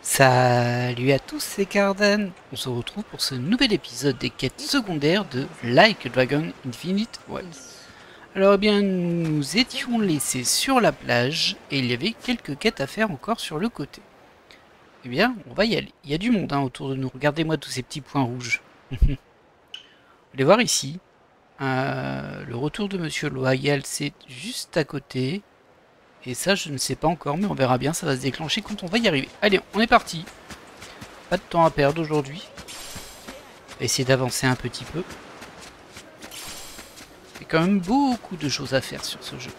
Salut à tous, c'est Cardan. On se retrouve pour ce nouvel épisode des quêtes secondaires de Like a Dragon Infinite Wilds. Alors eh bien, nous étions laissés sur la plage et il y avait quelques quêtes à faire encore sur le côté. Eh bien, on va y aller. Il y a du monde autour de nous. Regardez-moi tous ces petits points rouges. Vous allez voir ici. Le retour de Monsieur Loyal, c'est juste à côté. Et ça, je ne sais pas encore, mais on verra bien. Ça va se déclencher quand on va y arriver. Allez, on est parti. Pas de temps à perdre aujourd'hui. On va essayer d'avancer un petit peu. Il y a quand même beaucoup de choses à faire sur ce jeu.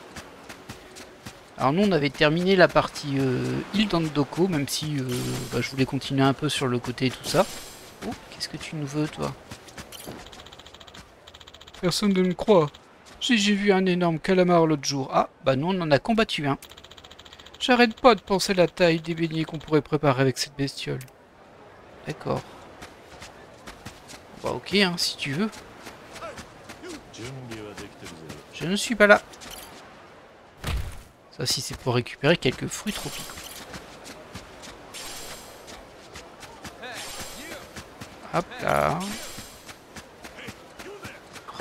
Alors nous, on avait terminé la partie île d'Andoko, même si je voulais continuer un peu sur le côté et tout ça. Oh, qu'est-ce que tu nous veux, toi? Personne ne me croit. J'ai vu un énorme calamar l'autre jour. Ah, bah nous on en a combattu un. J'arrête pas de penser à la taille des beignets qu'on pourrait préparer avec cette bestiole. D'accord. Bah ok, hein, si tu veux. Je ne suis pas là. Ça si c'est pour récupérer quelques fruits tropicaux. Hop là.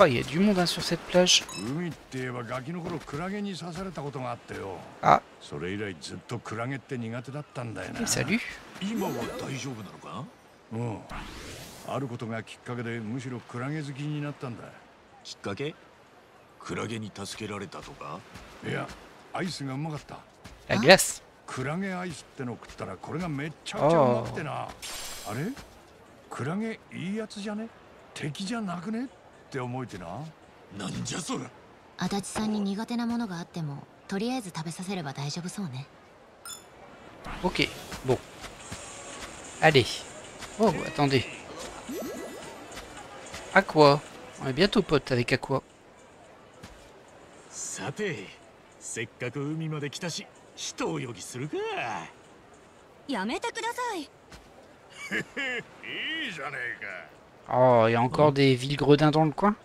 Oh, il y a du monde sur cette plage. Ah. Et salut. La glace. Ok, bon. Allez. Oh, attendez. Aqua. On est bientôt potes avec Aqua. Oh, il y a encore des villes-gredins dans le coin.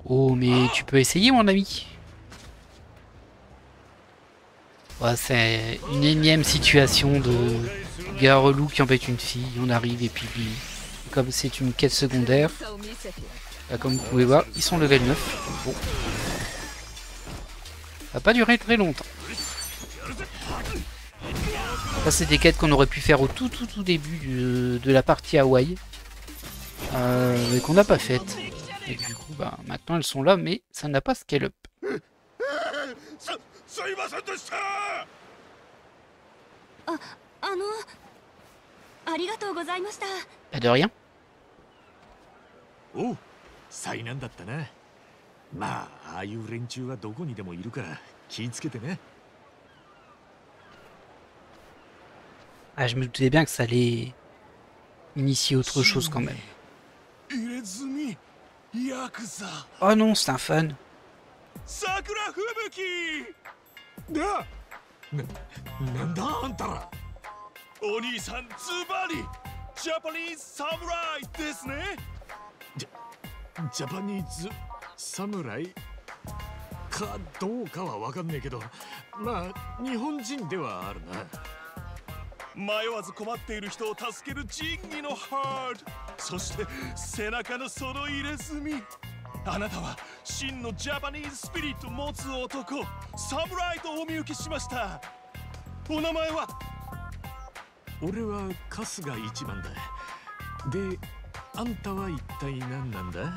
Oh, mais tu peux essayer, mon ami. Ouais, c'est une énième situation de gars relou qui embête une fille. On arrive et puis comme c'est une quête secondaire, là, comme vous pouvez voir, ils sont level 9. Bon. Ça va pas durer très longtemps. Ça, c'est des quêtes qu'on aurait pu faire au tout début de la partie Hawaï. Mais qu'on n'a pas faites. Et du coup, maintenant elles sont là, mais ça n'a pas scale up. Pas de rien. Ah, je me doutais bien que ça allait initier autre chose quand même. Oh non, c'est un fan. 俺は春日一番だ。で、あんたは一体何なんだ？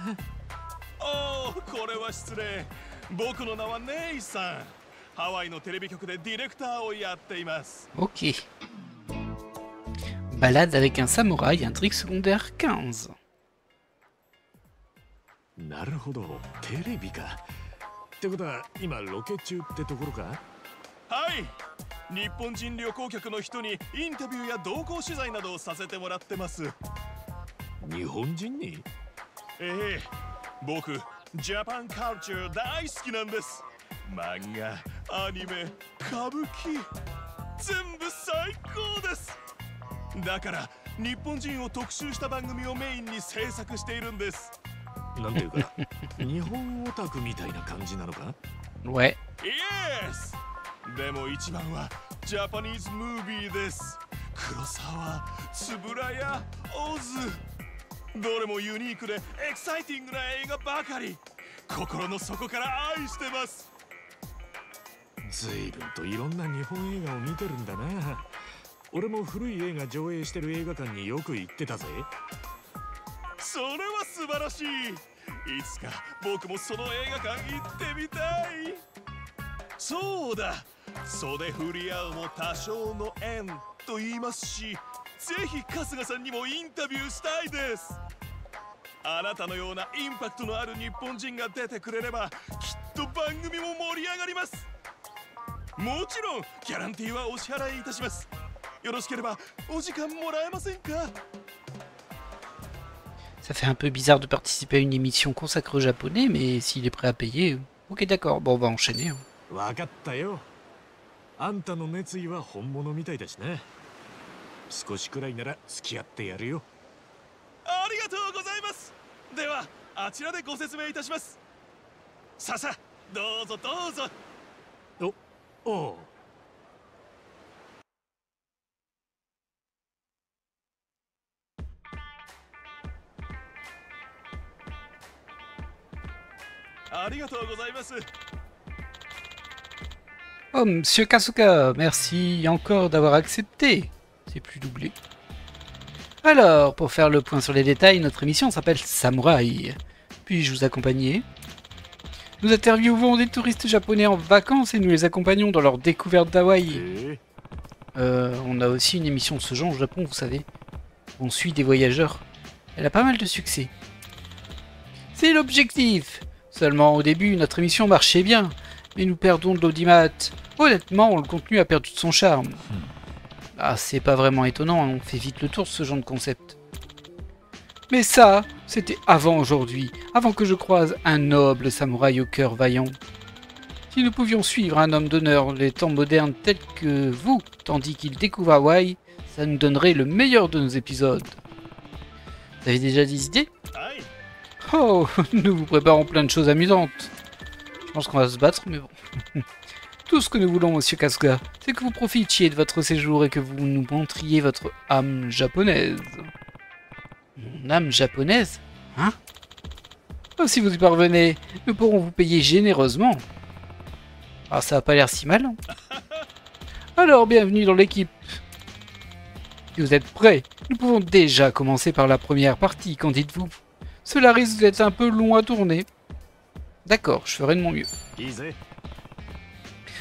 おお、これは失礼。僕の名はネイさん。ハワイのテレビ局でディレクターをやっています。Ok. Balade avec un samouraï, intrigue secondaire 15. なるほど、テレビか。ってことは今ロケ中ってところか？はい。日本人旅行客の人にインタビューや同行取材などをさせてもらってます。日本人に？ええ、僕ジャパンカルチャー大好きなんです。漫画、アニメ、歌舞伎、全部最高です。だから日本人を特集した番組をメインに制作しているんです。なんていうか日本オタクみたいな感じなのか？ Ouais. イエス。でも一番はジャパニーズムービーです。黒沢、円谷、オズ、どれもユニークでエキサイティングな映画ばかり。心の底から愛してます。随分といろんな日本映画を見てるんだな。俺も古い映画上映してる映画館によく行ってたぜ。それは素晴らしい。いつか僕もその映画館行ってみたい。そうだ、袖振り合うも多少の縁と言いますし、ぜひ春日さんにもインタビューしたいです。あなたのようなインパクトのある日本人が出てくれれば、きっと番組も盛り上がります。もちろんギャランティーはお支払いいたします。よろしければお時間もらえませんか？ Ça fait un peu bizarre de participer à une émission consacrée au japonais, mais s'il est prêt à payer... Ok, d'accord. Bon, on va enchaîner. わかったよ。あんたの熱意は本物みたいだしな。少しくらいなら付き合ってやるよ。ありがとうございます。ではあちらでご説明いたします。さあさあ、どうぞどうぞ。おう。ありがとうございます。 Oh, Monsieur Kasuga, merci encore d'avoir accepté. C'est plus doublé. Alors, pour faire le point sur les détails, notre émission s'appelle Samouraï. Puis-je vous accompagner? Nous interviewons des touristes japonais en vacances et nous les accompagnons dans leur découverte d'Hawaï. On a aussi une émission de ce genre au Japon, vous savez. On suit des voyageurs. Elle a pas mal de succès. C'est l'objectif. Seulement au début, notre émission marchait bien. Mais nous perdons de l'audimat. Honnêtement, le contenu a perdu de son charme. Ah, c'est pas vraiment étonnant, hein, on fait vite le tour de ce genre de concept. Mais ça, c'était avant aujourd'hui, avant que je croise un noble samouraï au cœur vaillant. Si nous pouvions suivre un homme d'honneur les temps modernes tels que vous, tandis qu'il découvre Hawaï, ça nous donnerait le meilleur de nos épisodes. Vous avez déjà des idées? Oh, nous vous préparons plein de choses amusantes. Je pense qu'on va se battre, mais bon. Tout ce que nous voulons, monsieur Kasuga, c'est que vous profitiez de votre séjour et que vous nous montriez votre âme japonaise. Mon âme japonaise? Hein? Oh, si vous y parvenez, nous pourrons vous payer généreusement. Ah, ça a pas l'air si mal. Hein? Alors, bienvenue dans l'équipe. Si vous êtes prêts, nous pouvons déjà commencer par la première partie, qu'en dites-vous? Cela risque d'être un peu long à tourner. D'accord, je ferai de mon mieux.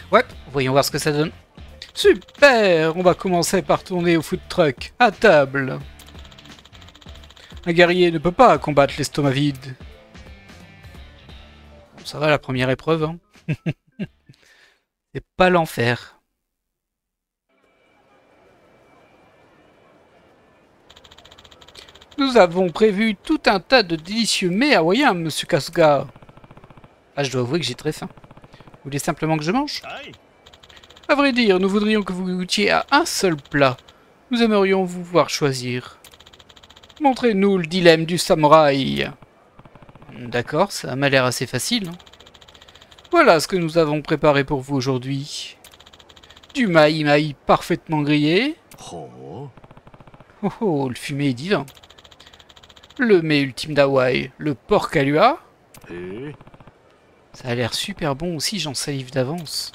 Ouais, voyons voir ce que ça donne. Super! On va commencer par tourner au food truck, à table. Un guerrier ne peut pas combattre l'estomac vide. Bon, ça va, la première épreuve. Hein. C'est pas l'enfer. Nous avons prévu tout un tas de délicieux mets hawaïens, monsieur Kasuga. Ah, je dois avouer que j'ai très faim. Vous voulez simplement que je mange? À vrai dire, nous voudrions que vous goûtiez à un seul plat. Nous aimerions vous voir choisir. Montrez-nous le dilemme du samouraï. D'accord, ça m'a l'air assez facile. Hein. Voilà ce que nous avons préparé pour vous aujourd'hui. Du maï-maï parfaitement grillé. Oh oh, le fumé est divin. Le mets ultime d'Hawaï, le porc alua. Ça a l'air super bon aussi, j'en salive d'avance.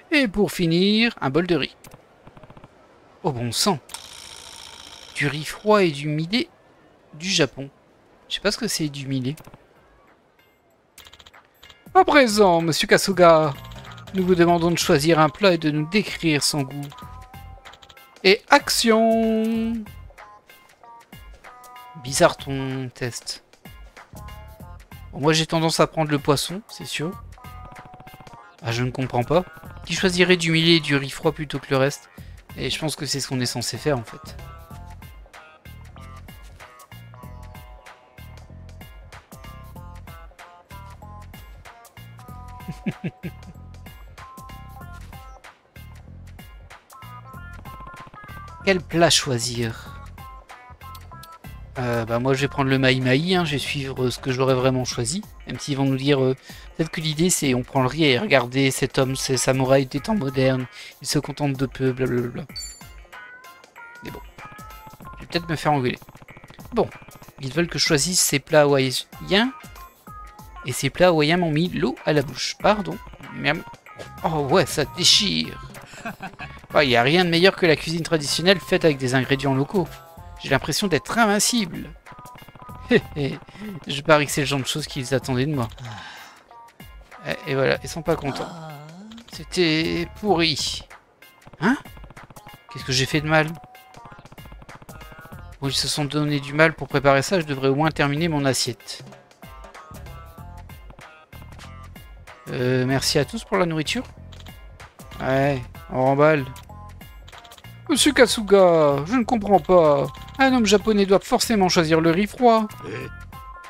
Et pour finir, un bol de riz. Oh bon sang. Du riz froid et du millet du Japon. Je sais pas ce que c'est du millet. À présent, monsieur Kasuga, nous vous demandons de choisir un plat et de nous décrire son goût. Et action! Bizarre ton test. Bon, moi j'ai tendance à prendre le poisson, c'est sûr. Ah, je ne comprends pas. Qui choisirait du millet et du riz froid plutôt que le reste? Et je pense que c'est ce qu'on est censé faire en fait. Quel plat choisir? Bah moi je vais prendre le maï-maï, hein, je vais suivre ce que j'aurais vraiment choisi. Même s'ils vont nous dire peut-être que l'idée c'est on prend le riz et regardez cet homme, ces samouraïs des temps modernes, il se contente de peu, blablabla. Mais bon, je vais peut-être me faire engueuler. Bon, ils veulent que je choisisse ces plats hawaïens. Et ces plats hawaïens m'ont mis l'eau à la bouche. Pardon. Miam. Oh ouais, ça déchire. Il n'y a rien de meilleur que la cuisine traditionnelle faite avec des ingrédients locaux. J'ai l'impression d'être invincible. Je parie que c'est le genre de choses qu'ils attendaient de moi. Et voilà, ils sont pas contents. C'était pourri. Hein? Qu'est-ce que j'ai fait de mal? Bon, ils se sont donné du mal pour préparer ça, je devrais au moins terminer mon assiette. Merci à tous pour la nourriture. Ouais, on remballe. Monsieur Kasuga, je ne comprends pas. Un homme japonais doit forcément choisir le riz froid.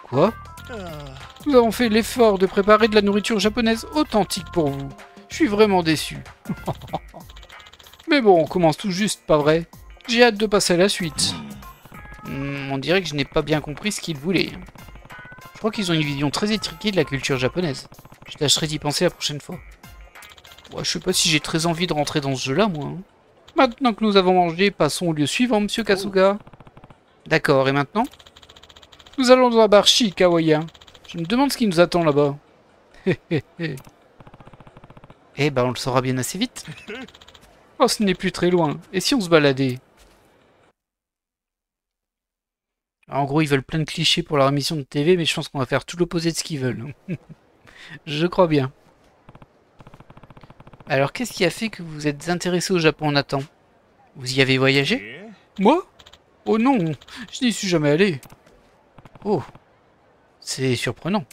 Quoi? Nous avons fait l'effort de préparer de la nourriture japonaise authentique pour vous. Je suis vraiment déçu. Mais bon, on commence tout juste, pas vrai? J'ai hâte de passer à la suite. On dirait que je n'ai pas bien compris ce qu'ils voulaient. Je crois qu'ils ont une vision très étriquée de la culture japonaise. Je tâcherai d'y penser la prochaine fois. Ouais, je sais pas si j'ai très envie de rentrer dans ce jeu-là, moi. Maintenant que nous avons mangé, passons au lieu suivant, monsieur Kasuga. D'accord, et maintenant? Nous allons dans un bar chic hawaïen. Je me demande ce qui nous attend là-bas. Eh ben, on le saura bien assez vite. Oh, ce n'est plus très loin. Et si on se baladait? En gros, ils veulent plein de clichés pour leur émission de TV, mais je pense qu'on va faire tout l'opposé de ce qu'ils veulent. Je crois bien. Alors, qu'est-ce qui a fait que vous êtes intéressé au Japon, Nathan? Vous y avez voyagé? Moi? Oh non, je n'y suis jamais allé. Oh, c'est surprenant.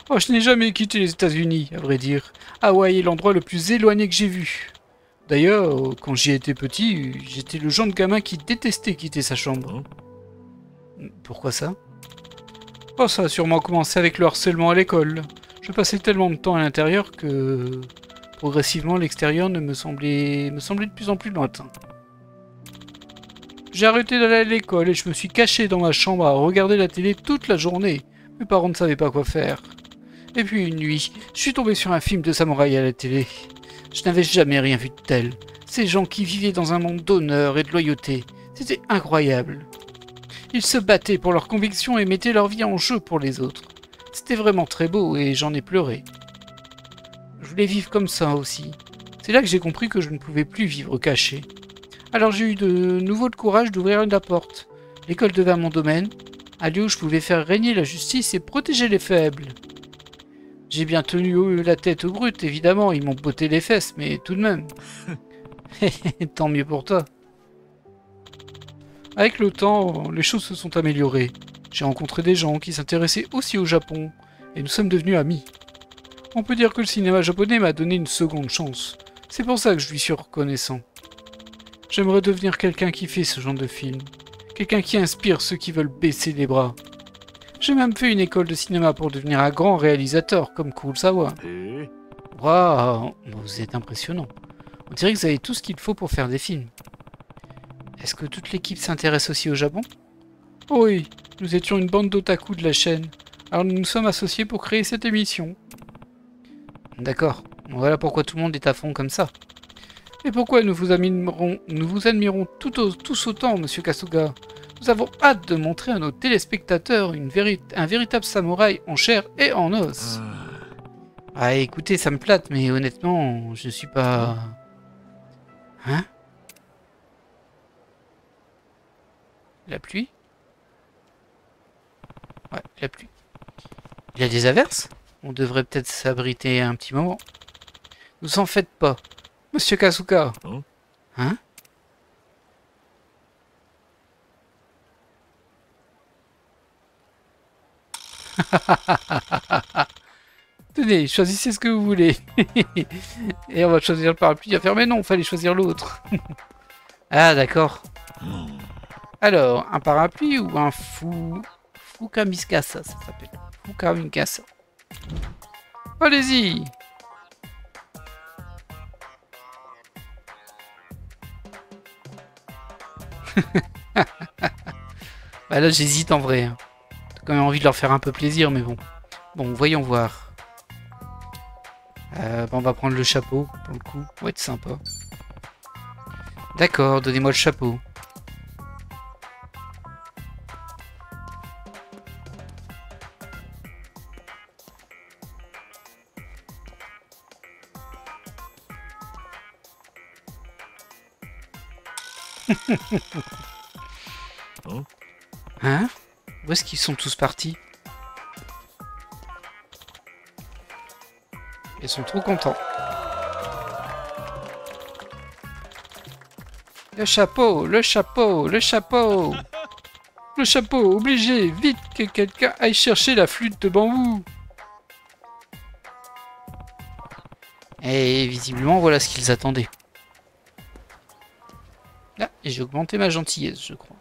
Oh, je n'ai jamais quitté les États-Unis, à vrai dire. Hawaï est l'endroit le plus éloigné que j'ai vu. D'ailleurs, quand j'y étais petit, j'étais le genre de gamin qui détestait quitter sa chambre. Pourquoi ça? Oh, ça a sûrement commencé avec le harcèlement à l'école. Je passais tellement de temps à l'intérieur que... progressivement, l'extérieur me semblait de plus en plus lointain. J'ai arrêté d'aller à l'école et je me suis caché dans ma chambre à regarder la télé toute la journée. Mes parents ne savaient pas quoi faire. Et puis une nuit, je suis tombé sur un film de samouraï à la télé. Je n'avais jamais rien vu de tel. Ces gens qui vivaient dans un monde d'honneur et de loyauté. C'était incroyable. Ils se battaient pour leurs convictions et mettaient leur vie en jeu pour les autres. C'était vraiment très beau et j'en ai pleuré. Je voulais vivre comme ça aussi. C'est là que j'ai compris que je ne pouvais plus vivre caché. Alors j'ai eu de nouveau le courage d'ouvrir la porte. L'école devint mon domaine, un lieu où je pouvais faire régner la justice et protéger les faibles. J'ai bien tenu la tête aux brutes, évidemment, ils m'ont botté les fesses, mais tout de même. Tant mieux pour toi. Avec le temps, les choses se sont améliorées. J'ai rencontré des gens qui s'intéressaient aussi au Japon, et nous sommes devenus amis. On peut dire que le cinéma japonais m'a donné une seconde chance. C'est pour ça que je lui suis reconnaissant. J'aimerais devenir quelqu'un qui fait ce genre de film. Quelqu'un qui inspire ceux qui veulent baisser les bras. J'ai même fait une école de cinéma pour devenir un grand réalisateur, comme Kurosawa. Waouh, vous êtes impressionnant. On dirait que vous avez tout ce qu'il faut pour faire des films. Est-ce que toute l'équipe s'intéresse aussi au Japon? Oh oui, nous étions une bande d'otaku de la chaîne. Alors nous nous sommes associés pour créer cette émission. D'accord, voilà pourquoi tout le monde est à fond comme ça. Et pourquoi nous vous admirons tous autant, monsieur Kasuga. Nous avons hâte de montrer à nos téléspectateurs un véritable samouraï en chair et en os. Ah, écoutez, ça me flatte, mais honnêtement, je suis pas... Hein? La pluie. Ouais, la pluie. Il y a des averses? On devrait peut-être s'abriter un petit moment. Ne vous en faites pas. Monsieur Kasuga. Hein? Tenez, choisissez ce que vous voulez. Et on va choisir le parapluie. Il va faire, mais non, fallait choisir l'autre. Ah, d'accord. Alors, un parapluie ou un Fukamikasa, ça s'appelle. Fukamikasa. Allez-y. Bah là, j'hésite en vrai. J'ai quand même envie de leur faire un peu plaisir, mais bon. Bon, voyons voir. Bah, on va prendre le chapeau, pour le coup. Ouais, c'est sympa. D'accord, donnez-moi le chapeau. Hein? Où est-ce qu'ils sont tous partis? Ils sont trop contents. Le chapeau, le chapeau, le chapeau. Le chapeau, obligé, vite que quelqu'un aille chercher la flûte de bambou. Et visiblement, voilà ce qu'ils attendaient. Ah, et j'ai augmenté ma gentillesse, je crois.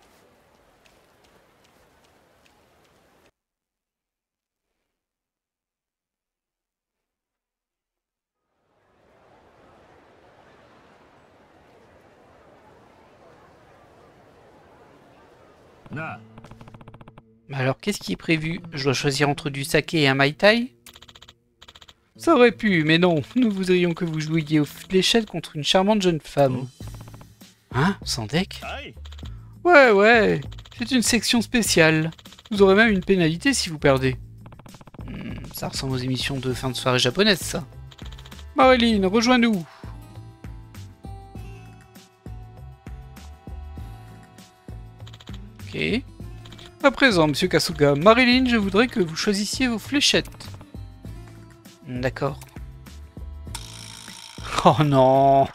Alors, qu'est-ce qui est prévu? Je dois choisir entre du saké et un Mai Tai? Ça aurait pu, mais non. Nous voudrions que vous jouiez aux fléchettes contre une charmante jeune femme. Hein? Sans deck? Ouais, ouais. C'est une section spéciale. Vous aurez même une pénalité si vous perdez. Ça ressemble aux émissions de fin de soirée japonaises, ça. Marilyn, rejoins-nous. Ok. À présent, monsieur Kasuga, Marilyn, je voudrais que vous choisissiez vos fléchettes. D'accord. Oh non.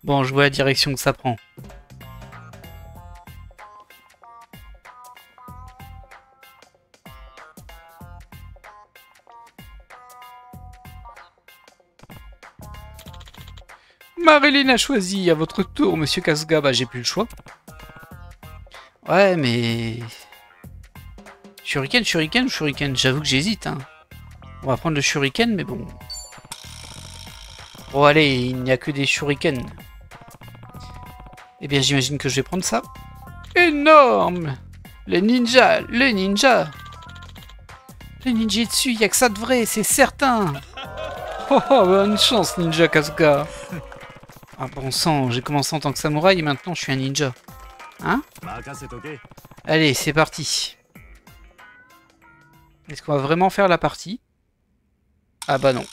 Bon, je vois la direction que ça prend. Marilyn a choisi, à votre tour, monsieur Kasuga. Bah, j'ai plus le choix. Ouais, mais... Shuriken, shuriken ou shuriken? J'avoue que j'hésite, hein. On va prendre le shuriken, mais bon... Bon, allez, il n'y a que des shurikens. Eh bien, j'imagine que je vais prendre ça. Énorme! Les ninjas! Les ninjas! Les ninjutsu, il n'y a que ça de vrai, c'est certain! Oh, bonne chance, Ninja Kasuga! Ah, bon sang, j'ai commencé en tant que samouraï et maintenant je suis un ninja. Hein? Allez, c'est parti. Est-ce qu'on va vraiment faire la partie? Ah bah non.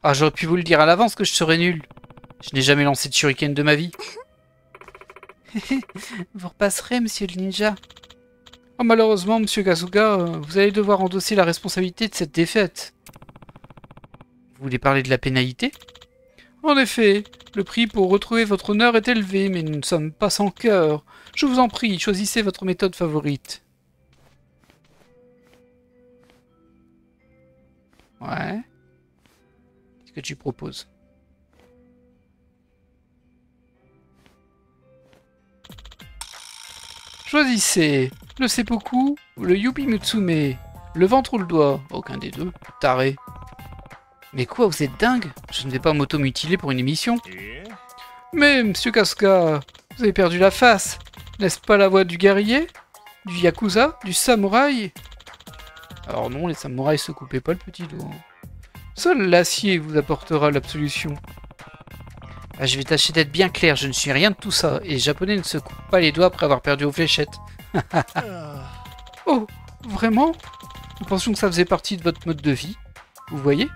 Ah, j'aurais pu vous le dire à l'avance que je serais nul. Je n'ai jamais lancé de shuriken de ma vie. Vous repasserez, monsieur le ninja. Oh, malheureusement, monsieur Kasuga, vous allez devoir endosser la responsabilité de cette défaite. Vous voulez parler de la pénalité? En effet, le prix pour retrouver votre honneur est élevé, mais nous ne sommes pas sans cœur. Je vous en prie, choisissez votre méthode favorite. Ouais. Qu'est-ce que tu proposes? Choisissez le seppuku ou le yubi mutsume. Le ventre ou le doigt? Aucun des deux. Taré. Mais quoi, vous êtes dingue? Je ne vais pas m'auto-mutiler pour une émission. Mais, monsieur Kasuga, vous avez perdu la face. N'est-ce pas la voix du guerrier? Du yakuza? Du samouraï? Alors non, les samouraïs se coupaient pas le petit doigt. Seul l'acier vous apportera l'absolution. Ah, je vais tâcher d'être bien clair, je ne suis rien de tout ça. Et les japonais ne se coupent pas les doigts après avoir perdu aux fléchettes. Oh, vraiment? Nous pensions que ça faisait partie de votre mode de vie. Vous voyez?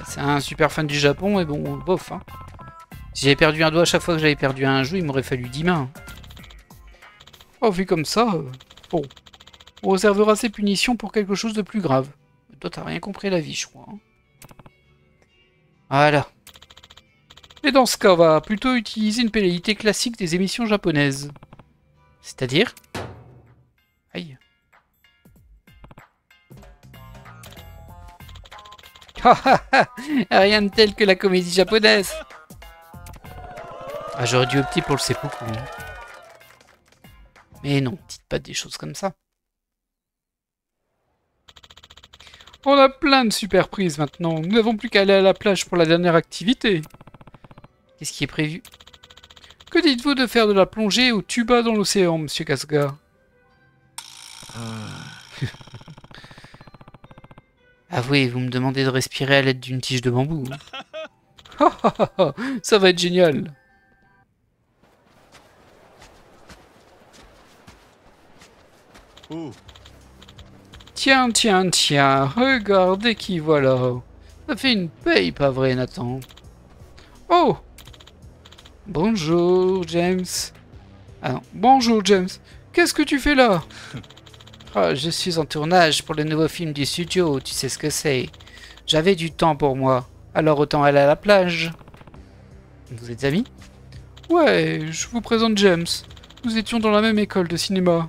C'est un super fan du Japon, mais bon, bof. Hein. Si j'avais perdu un doigt à chaque fois que j'avais perdu un jeu, il m'aurait fallu 10 mains. Oh, vu comme ça, bon. On réservera ces punitions pour quelque chose de plus grave. Toi, t'as rien compris à la vie, je crois. Hein. Voilà. Et dans ce cas, on va plutôt utiliser une pénalité classique des émissions japonaises. C'est-à-dire... Aïe. Rien de tel que la comédie japonaise. Ah, j'aurais dû opter pour le seppuku. Hein. Mais non, dites pas des choses comme ça. On a plein de super prises maintenant. Nous n'avons plus qu'à aller à la plage pour la dernière activité. Qu'est-ce qui est prévu? Que dites-vous de faire de la plongée au tuba dans l'océan, monsieur Kasuga? Avouez, vous me demandez de respirer à l'aide d'une tige de bambou. Ça va être génial. Tiens, tiens, tiens, regardez qui voilà. Ça fait une paye, pas vrai, Nathan? Oh! Bonjour, James. Ah non, bonjour, James. Qu'est-ce que tu fais là? Oh, je suis en tournage pour le nouveau film du studio, tu sais ce que c'est. J'avais du temps pour moi, alors autant aller à la plage. Vous êtes amis? Ouais, je vous présente James. Nous étions dans la même école de cinéma.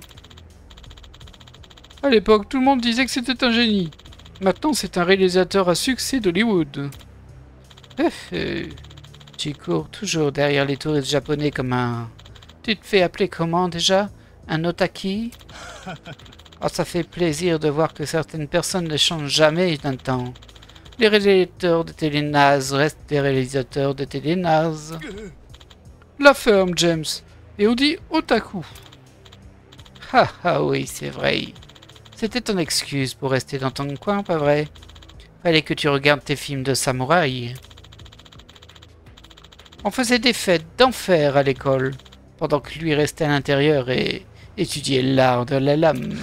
À l'époque, tout le monde disait que c'était un génie. Maintenant, c'est un réalisateur à succès d'Hollywood. Tu cours toujours derrière les touristes japonais comme un... Tu te fais appeler comment déjà? Un otaki? Oh, ça fait plaisir de voir que certaines personnes ne changent jamais d'un temps. Les réalisateurs de télé nazes restent des réalisateurs de télé nazes. La ferme, James. Et on dit otaku. Ah oui, c'est vrai. C'était ton excuse pour rester dans ton coin, pas vrai? Fallait que tu regardes tes films de samouraï. On faisait des fêtes d'enfer à l'école, pendant que lui restait à l'intérieur et étudiait l'art de la lame.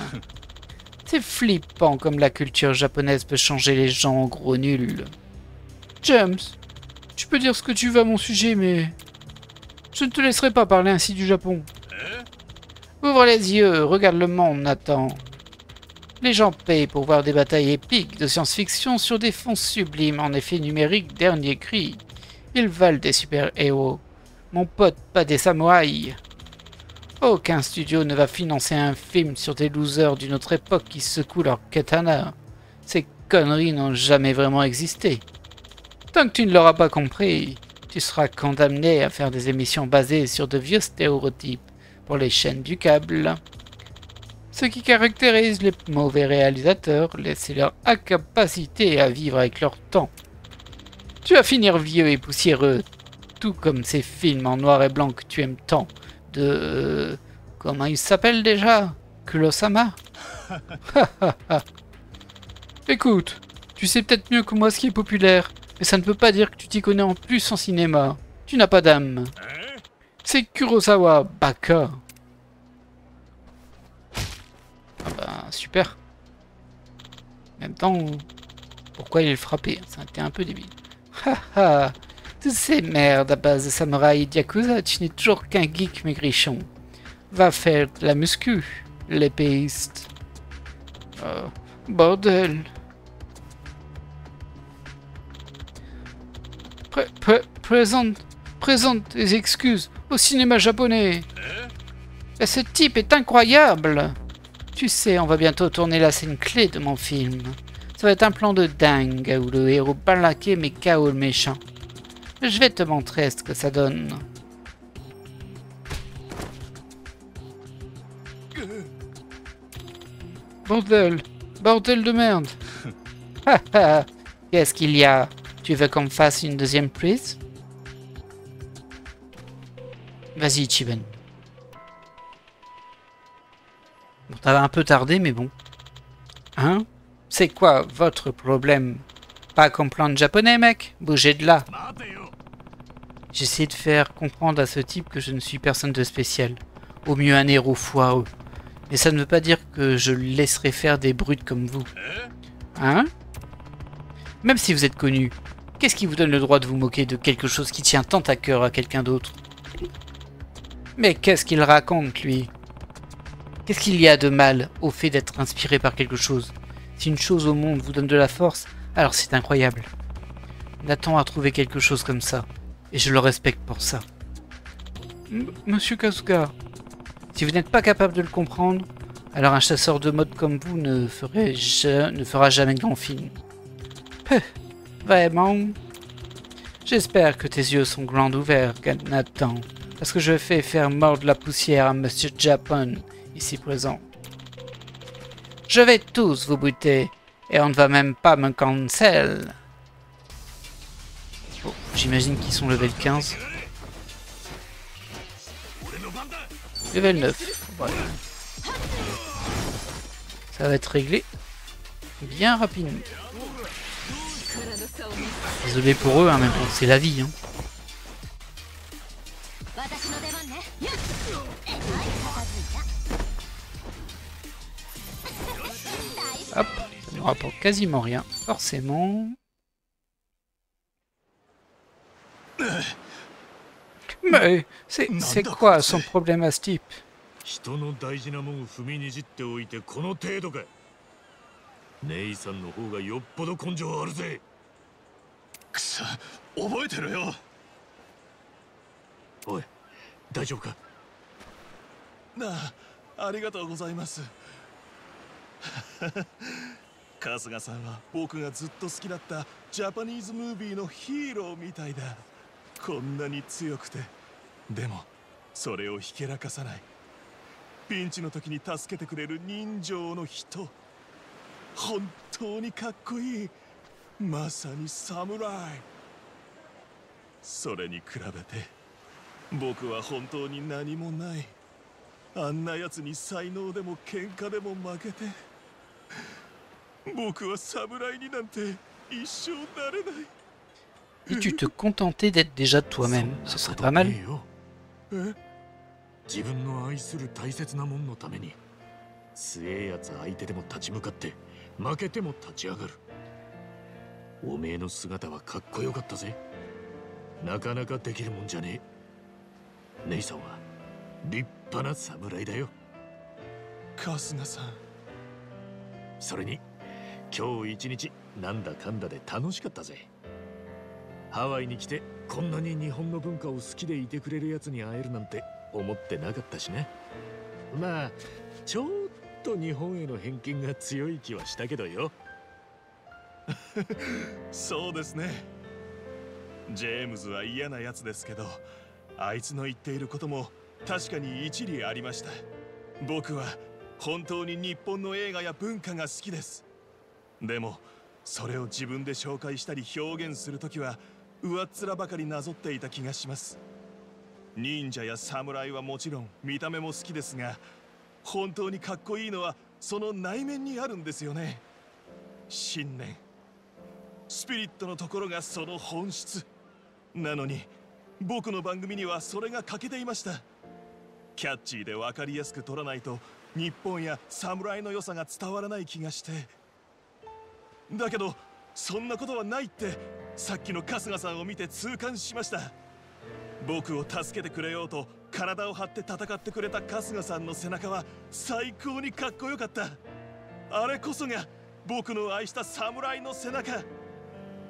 C'est flippant comme la culture japonaise peut changer les gens en gros nuls. James, tu peux dire ce que tu veux à mon sujet, mais... je ne te laisserai pas parler ainsi du Japon. Ouvre les yeux, regarde le monde, Nathan. Les gens payent pour voir des batailles épiques de science-fiction sur des fonds sublimes en effet numérique dernier cri. Ils valent des super-héros. Mon pote, pas des samouraïs. Aucun studio ne va financer un film sur des losers d'une autre époque qui secouent leur katana. Ces conneries n'ont jamais vraiment existé. Tant que tu ne l'auras pas compris, tu seras condamné à faire des émissions basées sur de vieux stéréotypes pour les chaînes du câble. Ce qui caractérise les mauvais réalisateurs, c'est leur incapacité à vivre avec leur temps. Tu vas finir vieux et poussiéreux, tout comme ces films en noir et blanc que tu aimes tant, de... comment il s'appelle déjà? Kurosawa? Écoute, tu sais peut-être mieux que moi ce qui est populaire, mais ça ne veut pas dire que tu t'y connais en plus en cinéma. Tu n'as pas d'âme. C'est Kurosawa, baka. Ah bah, super. En même temps, pourquoi il est frappé? C'était un peu débile. Haha, toutes ces merdes à base de samouraï et de yakuza, tu n'es toujours qu'un geek maigrichon. Va faire de la muscu, l'épéiste. Oh, bordel. Présente tes excuses au cinéma japonais. Et ce type est incroyable. Tu sais, on va bientôt tourner la scène clé de mon film. Ça va être un plan de dingue où le héros balaqué mais KO le méchant. Je vais te montrer ce que ça donne. Bordel de merde. Haha, qu'est-ce qu'il y a? Tu veux qu'on me fasse une deuxième prise? Vas-y, Chiben. Bon, t'avais un peu tardé, mais bon. Hein? C'est quoi votre problème? Pas comprendre japonais, mec? Bougez de là. J'essaie de faire comprendre à ce type que je ne suis personne de spécial. Au mieux un héros foireux. Mais ça ne veut pas dire que je le laisserai faire des brutes comme vous. Hein? Même si vous êtes connu, qu'est-ce qui vous donne le droit de vous moquer de quelque chose qui tient tant à cœur à quelqu'un d'autre? Mais qu'est-ce qu'il raconte, lui? Qu'est-ce qu'il y a de mal au fait d'être inspiré par quelque chose? Si une chose au monde vous donne de la force, alors c'est incroyable. Nathan a trouvé quelque chose comme ça, et je le respecte pour ça. Monsieur Kasuga, si vous n'êtes pas capable de le comprendre, alors un chasseur de mode comme vous ne fera jamais de grand film. Vraiment? J'espère que tes yeux sont grands ouverts, Nathan, parce que je fais faire mordre la poussière à Monsieur Japon, ici présent. Je vais tous vous buter, et on ne va même pas me cancel. Bon, j'imagine qu'ils sont level 15. Level 9. Voilà. Ça va être réglé bien rapidement. Désolé pour eux, hein, mais bon, c'est la vie. Hein. Hop, ça ne rapporte quasiment rien, forcément. Mais c'est quoi son problème à ce type? 人の大事なもんを踏みにじっておいてこの程度か。姉さんの方がよっぽど根性あるぜ。くそ、覚えてるよ。おい、大丈夫か？ありがとうございます。春日さんは僕がずっと好きだったジャパニーズムービーのヒーローみたいだ。こんなに強くて、でもそれをひけらかさない。ピンチの時に助けてくれる人情の人。本当にかっこいい。まさに侍。それに比べて僕は本当に何もない。あんなやつに才能でも喧嘩でも負けて、僕は侍になんて一生なれない。Si tu te contentais d'être déjà toi-même, ce serait pas mal. 自分の愛する大切なもんのために強えやつ相手でも立ち向かって負けても立ち上がる。おめえの姿はかっこよかったぜ。なかなかできるもんじゃねえ。姉さんは立派な侍だよ。春日さん。それに今日一日なんだかんだで楽しかったぜ。ハワイに来てこんなに日本の文化を好きでいてくれるやつに会えるなんて思ってなかったしね。まあちょっと日本への偏見が強い気はしたけどよ。そうですね。ジェームズは嫌なやつですけど、あいつの言っていることも確かに一理ありました。僕は本当に日本の映画や文化が好きです。でもそれを自分で紹介したり表現するときは上っ面ばかりなぞっていた気がします。忍者や侍はもちろん見た目も好きですが、本当にかっこいいのはその内面にあるんですよね。信念、スピリットのところがその本質なのに、僕の番組にはそれが欠けていました。キャッチーで分かりやすく撮らないと日本や侍の良さが伝わらない気がして。だけどそんなことはないってさっきの春日さんを見て痛感しました。僕を助けてくれようと体を張って戦ってくれた春日さんの背中は最高にかっこよかった。あれこそが僕の愛した侍の背中。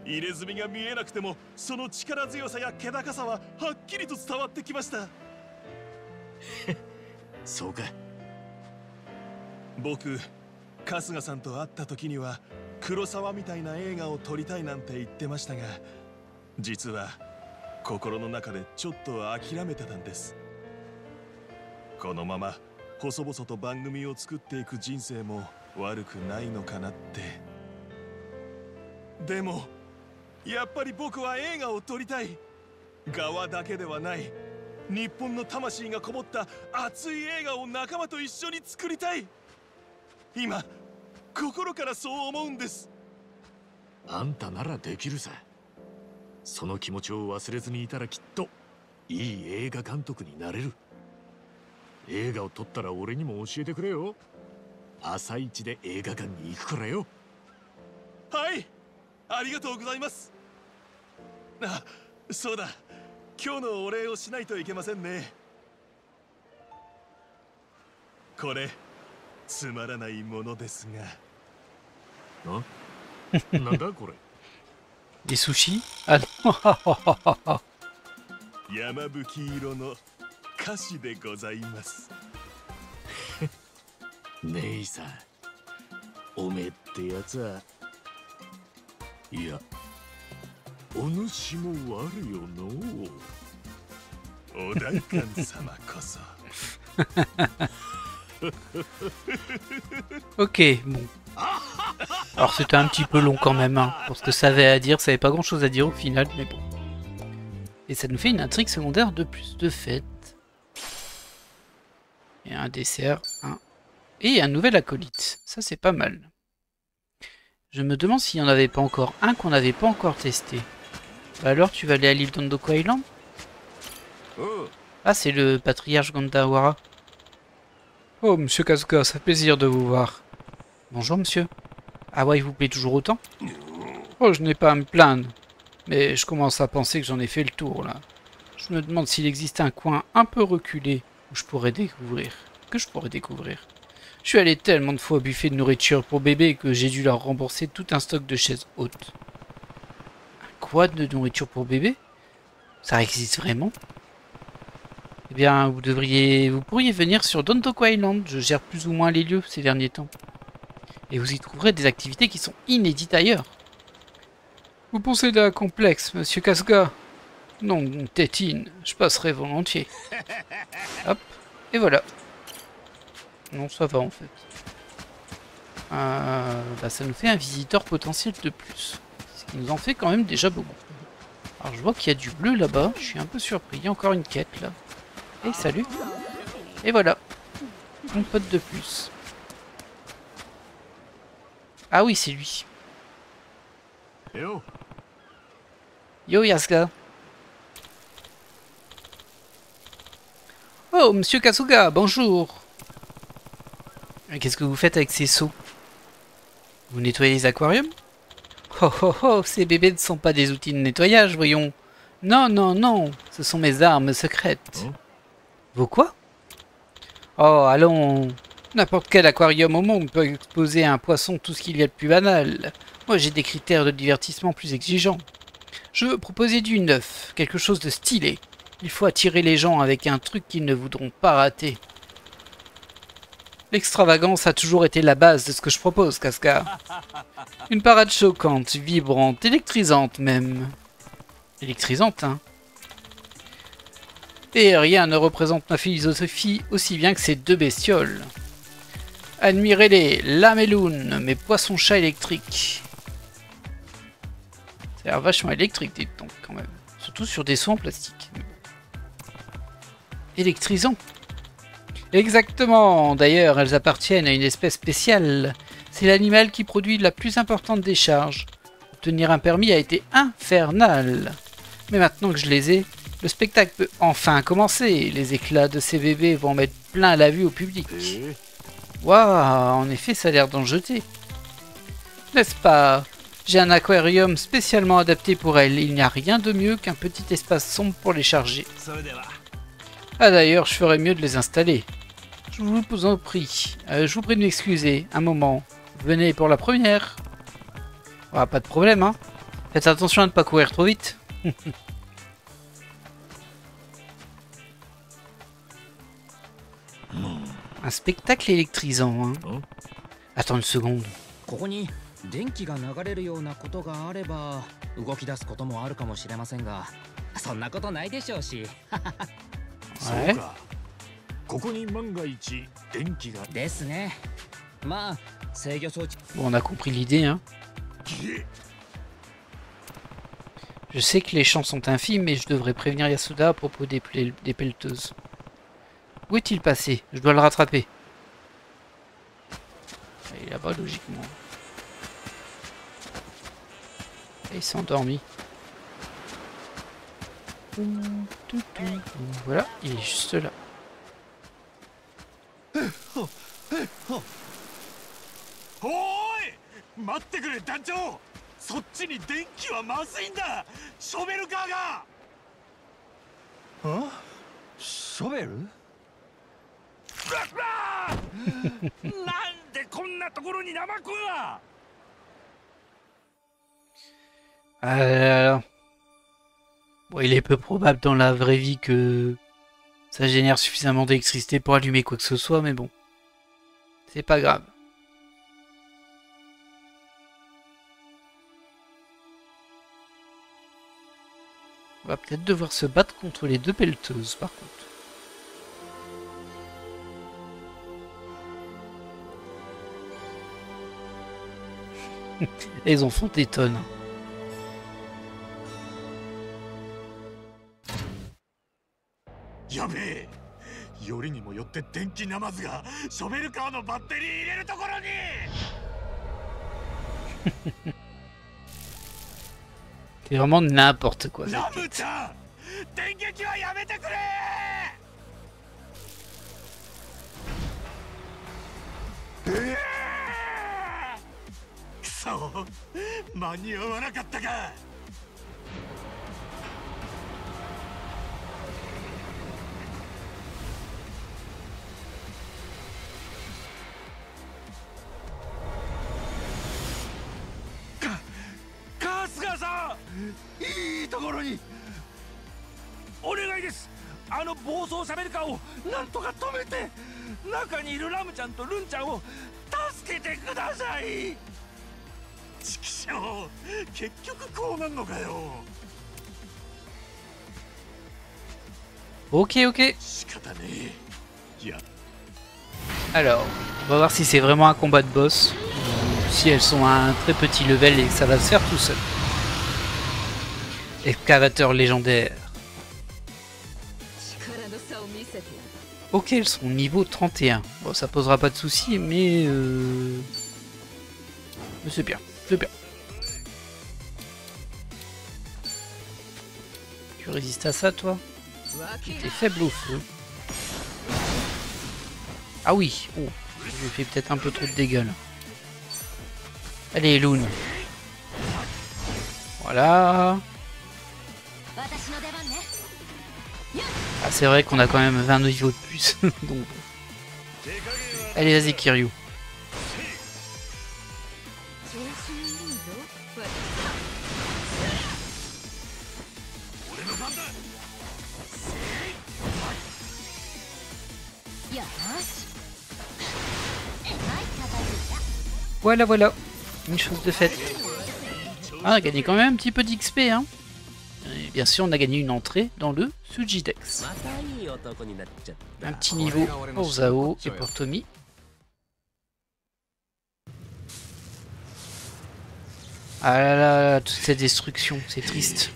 入れ墨が見えなくてもその力強さや気高さははっきりと伝わってきました。そうか。僕、春日さんと会った時には黒沢みたいな映画を撮りたいなんて言ってましたが、実は心の中でちょっと諦めてたんです。このまま細々と番組を作っていく人生も悪くないのかなって。でもやっぱり僕は映画を撮りたい。側だけではない、日本の魂がこもった熱い映画を仲間と一緒に作りたい。今心からそう思うんです。あんたならできるさ。その気持ちを忘れずにいたらきっといい映画監督になれる。映画を撮ったら俺にも教えてくれよ。朝一で映画館に行くからよ。はい、ありがとうございます。あ、そうだ、今日のお礼をしないといけませんね。これつまらないものですが。なんだこれ。 Des sushis? Ah non. 山吹色の菓子でございます。姉さん、おめえってやつはいや、お主も悪よのう。お代官様こそ。Ok, bon. Alors c'était un petit peu long quand même, hein, pour ce que ça avait à dire, ça avait pas grand chose à dire au final, mais bon. Et ça nous fait une intrigue secondaire de plus de fête. Et un dessert, et un nouvel acolyte, ça c'est pas mal. Je me demande s'il n'y en avait pas encore un qu'on n'avait pas encore testé. Bah alors tu vas aller à l'île d'Ondoku Island? Ah, c'est le patriarche Gandawara. Oh, monsieur Kasuga, ça fait plaisir de vous voir. Bonjour, monsieur. Ah ouais, il vous plaît toujours autant? Oh, je n'ai pas à me plaindre. Mais je commence à penser que j'en ai fait le tour, là. Je me demande s'il existe un coin un peu reculé où je pourrais découvrir. Que je pourrais découvrir. Je suis allé tellement de fois au buffet de nourriture pour bébé que j'ai dû leur rembourser tout un stock de chaises hautes. Un quad de nourriture pour bébé? Ça existe vraiment? Eh bien, vous pourriez venir sur Dontoku Island. Je gère plus ou moins les lieux ces derniers temps. Et vous y trouverez des activités qui sont inédites ailleurs. Vous possédez un complexe, monsieur Kasuga? Non, tétine, je passerai volontiers. Hop, et voilà. Non, ça va en fait. Bah, ça nous fait un visiteur potentiel de plus. Ce qui nous en fait quand même déjà beaucoup. Alors je vois qu'il y a du bleu là-bas, je suis un peu surpris. Il y a encore une quête là. Et salut. Et voilà. Mon pote de plus. Ah oui, c'est lui. Yo Yasuga. Oh, monsieur Kasuga, bonjour. Qu'est-ce que vous faites avec ces seaux? Vous nettoyez les aquariums? Oh oh oh, ces bébés ne sont pas des outils de nettoyage, voyons. Non, non, non, ce sont mes armes secrètes. Vos quoi? Oh, allons. N'importe quel aquarium au monde peut exposer à un poisson tout ce qu'il y a de plus banal. Moi, j'ai des critères de divertissement plus exigeants. Je veux proposer du neuf, quelque chose de stylé. Il faut attirer les gens avec un truc qu'ils ne voudront pas rater. L'extravagance a toujours été la base de ce que je propose, Kasuga. Une parade choquante, vibrante, électrisante même. Électrisante, hein? Et rien ne représente ma philosophie aussi bien que ces deux bestioles. Admirez-les, Lameloun, mes poissons-chats électriques. Ça a l'air vachement électrique, dites donc, quand même. Surtout sur des seaux en plastique. Électrisant. Exactement. D'ailleurs, elles appartiennent à une espèce spéciale. C'est l'animal qui produit la plus importante décharge. Obtenir un permis a été infernal. Mais maintenant que je les ai, le spectacle peut enfin commencer. Les éclats de ces bébés vont mettre plein la vue au public. Waouh, en effet, ça a l'air d'en jeter. N'est-ce pas? J'ai un aquarium spécialement adapté pour elles. Il n'y a rien de mieux qu'un petit espace sombre pour les charger. Ah d'ailleurs, je ferais mieux de les installer. Je vous en prie. Je vous prie de m'excuser. Un moment. Venez pour la première. Ah, pas de problème, hein. Faites attention à ne pas courir trop vite. Un spectacle électrisant, hein. Attends une seconde. Ouais. Bon, on a compris l'idée, hein. Je sais que les champs sont infimes, mais je devrais prévenir Yasuda à propos des pelleteuses. Où est-il passé? Je dois le rattraper. Il est là-bas, logiquement. Et il s'est endormi. Voilà, il est juste là. おーい待ってくれ団長そっちに電気はまずいんだショベルカーがショベルなんでこんなところにナマコが。 Ah là là là. Bon, il est peu probable dans la vraie vie que ça génère suffisamment d'électricité pour allumer quoi que ce soit, mais bon. C'est pas grave. On va peut-être devoir se battre contre les deux pelleteuses, par contre. Les enfants des tonnes. やべえ、よりにもよって電気ナマズがショベルカーのバッテリー入れるところに。C'est vraiment n'importe quoi. ラムちゃん、電撃はやめてくれ。くそ、間に合わなかったか。いいところに。お願いです。あの暴走シャベルカーをなんとか止めて、中にいるラムちゃんとルンちゃんを助けてください。ちくしょう、結局こうなんのかよ。Ok, ok. 仕方ねえ。いや。 Alors, on va voir si c'est vraiment un combat de boss, ou si elles sont à un très petit level et que ça va se faire tout seul. Excavateur légendaire. Ok, elles sont niveau 31. Bon, ça posera pas de soucis, mais c'est bien, c'est bien. Tu résistes à ça, toi? T'es faible au feu. Ah oui, oh, j'ai fait peut-être un peu trop de dégâts là. Allez, Loon. Voilà. Ah, c'est vrai qu'on a quand même 20 niveaux de plus. Donc... Allez, vas-y, Kiryu. Voilà, voilà. Une chose de faite. Ah, on a gagné quand même un petit peu d'XP, hein. Et bien sûr, on a gagné une entrée dans le Sujidex. Un petit niveau pour Zao et pour Tommy. Ah là là, toute cette destruction, c'est triste.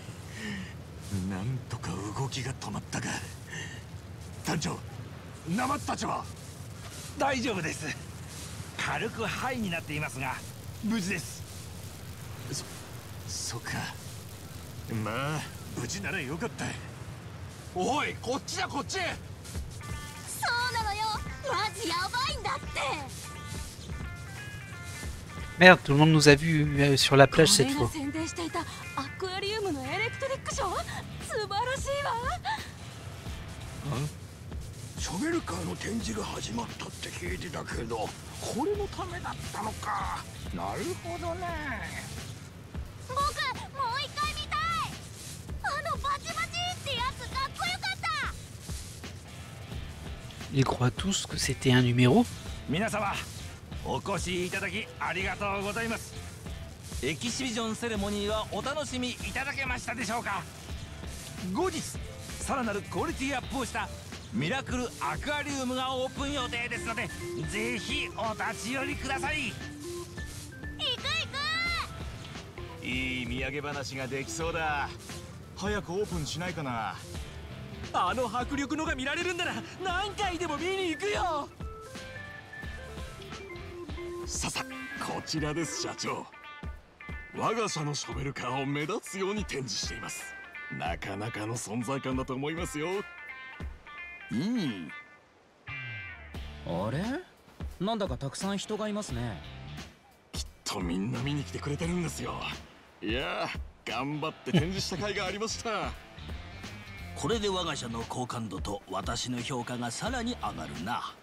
Merde, tout le monde nous a vus sur la plage cette fois. Ils croient tous que c'était un numéro. お越しいただきありがとうございます。エキシビジョンセレモニーはお楽しみいただけましたでしょうか。後日さらなるクオリティアップをしたミラクルアクアリウムがオープン予定ですので、ぜひお立ち寄りください。行く行く。いい土産話ができそうだ。早くオープンしないかな。あの迫力のが見られるんなら何回でも見に行くよ。ささ、こちらです社長。我が社のショベルカーを目立つように展示しています。なかなかの存在感だと思いますよ。うん。あれ？なんだかたくさん人がいますね。きっとみんな見に来てくれてるんですよ。いやー、頑張って展示した甲斐がありました。これで我が社の好感度と私の評価がさらに上がるな。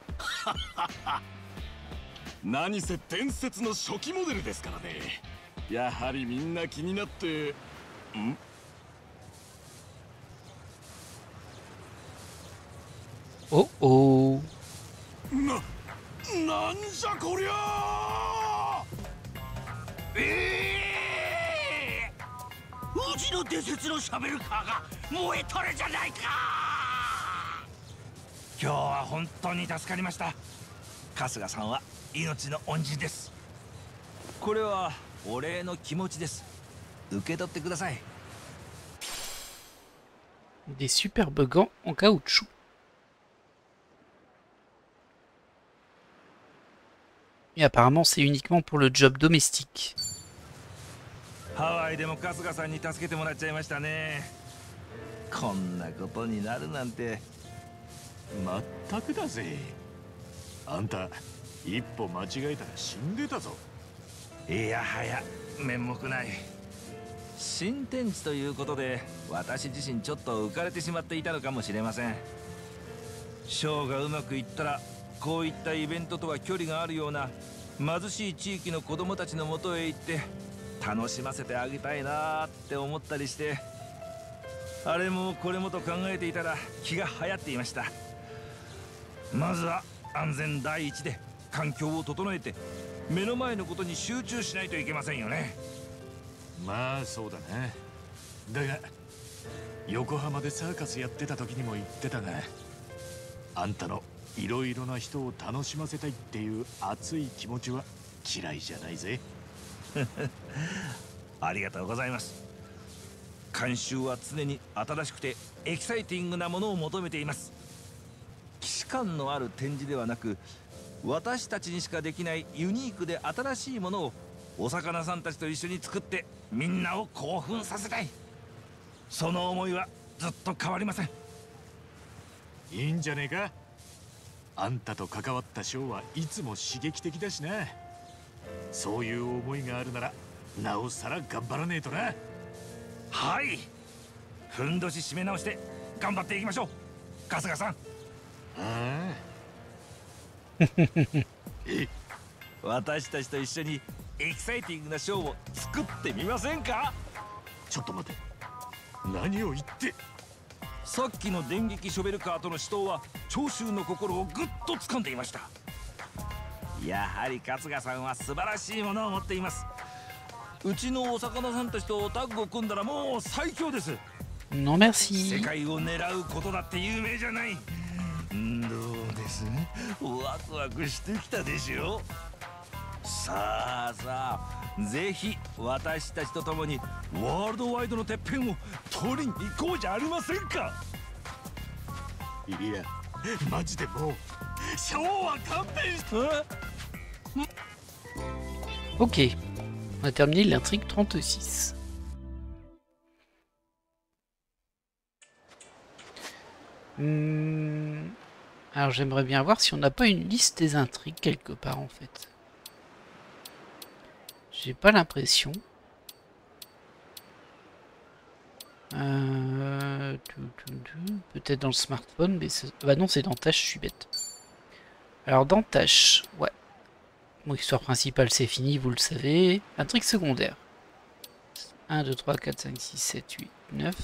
何せ伝説の初期モデルですからね。やはりみんな気になって。おお。なんじゃこりゃ。うちの伝説のシャベルカーが燃えとるじゃないか。今日は本当に助かりました。春日さんは命の恩人です。これはお礼の気持ちです。受け取ってください。Des superbes gants en caoutchouc. Et apparemment c'est uniquement pour le job domestique. ハワイでも春日さんに助けてもらっちゃいましたね。こんなことになるなんて。まったくだぜ。あんた一歩間違えたら死んでたぞ。いやはや面目ない。新天地ということで私自身ちょっと浮かれてしまっていたのかもしれません。ショーがうまくいったらこういったイベントとは距離があるような貧しい地域の子供たちのもとへ行って楽しませてあげたいなって思ったりして、あれもこれもと考えていたら気が流行っていました。まずは安全第一で環境を整えて目の前のことに集中しないといけませんよね。まあそうだな。だが横浜でサーカスやってた時にも言ってたが、あんたのいろいろな人を楽しませたいっていう熱い気持ちは嫌いじゃないぜ。ありがとうございます。監修は常に新しくてエキサイティングなものを求めています。既視感のある展示ではなく、私たちにしかできないユニークで新しいものをお魚さんたちと一緒に作ってみんなを興奮させたい。その思いはずっと変わりません。いいんじゃねえか。あんたと関わったショーはいつも刺激的だしな。そういう思いがあるならなおさら頑張らねえとな。はい、ふんどし締め直して頑張っていきましょう、春日さん。ああ私たちと一緒にエキサイティングなショーを作ってみませんか。ちょっと待て。何を言って。さっきの電撃ショベルカーとの死闘は聴衆の心をぐっと掴んでいました。やはり春日さんは素晴らしいものを持っています。うちのお魚さんたちとタッグを組んだらもう最強です。Non merci. 世界を狙うことだって有名じゃない。どうですワクワクしてきたでしょ。さあさあ、ぜひ私たちと共にワールドワイドのてっぺんを取りに行こうじゃありませんか。いやマジでもうショーは勘弁して。 Ok, on a terminé l'intrigue 36. Alors j'aimerais bien voir si on n'a pas une liste des intrigues quelque part en fait. J'ai pas l'impression. Peut-être dans le smartphone, mais bah non, c'est dans tâches, je suis bête. Alors dans tâches, ouais. Bon, histoire principale, c'est fini, vous le savez. Intrigue secondaire. 1, 2, 3, 4, 5, 6, 7, 8, 9.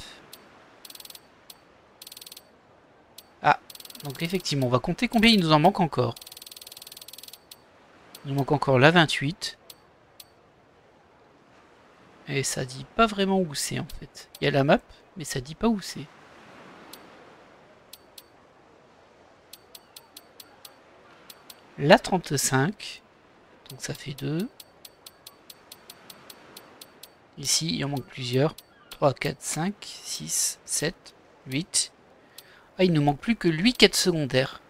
Ah, donc effectivement, on va compter combien il nous en manque encore. Il nous manque encore la 28. Et ça dit pas vraiment où c'est en fait. Il y a la map, mais ça dit pas où c'est. La 35. Donc ça fait 2. Ici, il en manque plusieurs. 3, 4, 5, 6, 7, 8. Ah, il ne manque plus que lui quête secondaire.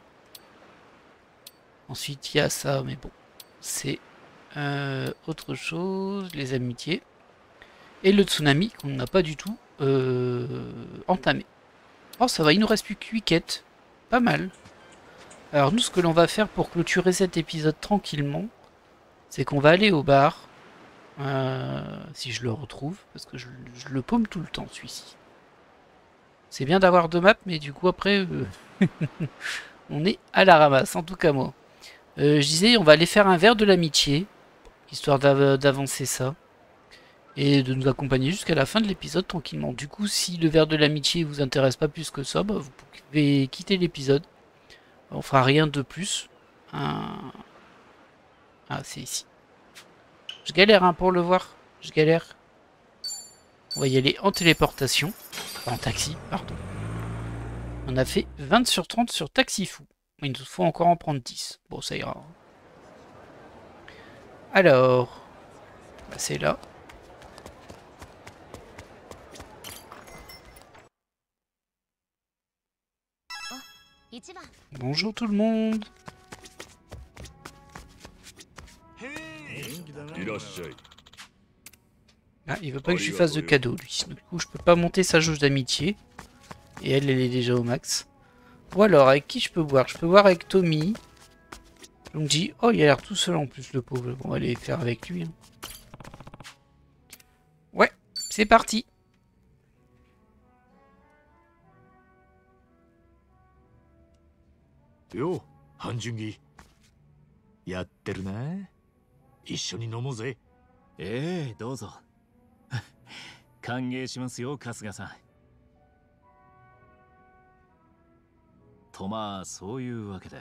Ensuite, il y a ça, mais bon. C'est autre chose. Les amitiés. Et le tsunami qu'on n'a pas du tout entamé. Oh, ça va, il nous reste plus que 8 quêtes. Pas mal. Alors nous, ce que l'on va faire pour clôturer cet épisode tranquillement, c'est qu'on va aller au bar. Si je le retrouve, parce que je le paume tout le temps, celui-ci. C'est bien d'avoir deux maps, mais du coup, après, On est à la ramasse, en tout cas moi. Je disais, on va aller faire un verre de l'amitié, histoire d'avancer ça. Et de nous accompagner jusqu'à la fin de l'épisode tranquillement. Du coup, si le verre de l'amitié vous intéresse pas plus que ça, bah, vous pouvez quitter l'épisode. On fera rien de plus. Ah, c'est ici. Je galère hein, pour le voir. Je galère. On va y aller en téléportation. En taxi, pardon. On a fait 20 sur 30 sur Taxi Fou. Il nous faut encore en prendre 10. Bon, ça ira. Alors, bah, c'est là. Bonjour tout le monde. Ah, il veut pas que je lui fasse de cadeau lui. Du coup, je peux pas monter sa jauge d'amitié. Et elle est déjà au max. Ou alors, avec qui je peux boire? Je peux boire avec Tommy. Donc dit, oh, il a l'air tout seul en plus, le pauvre. Bon, on va aller faire avec lui. Hein. Ouais, c'est parti. Yo, Hanjungi. やってるな。一緒に飲もうぜ。ええ、どうぞ。歓迎しますよ、春日さん。とまあ、そういうわけで、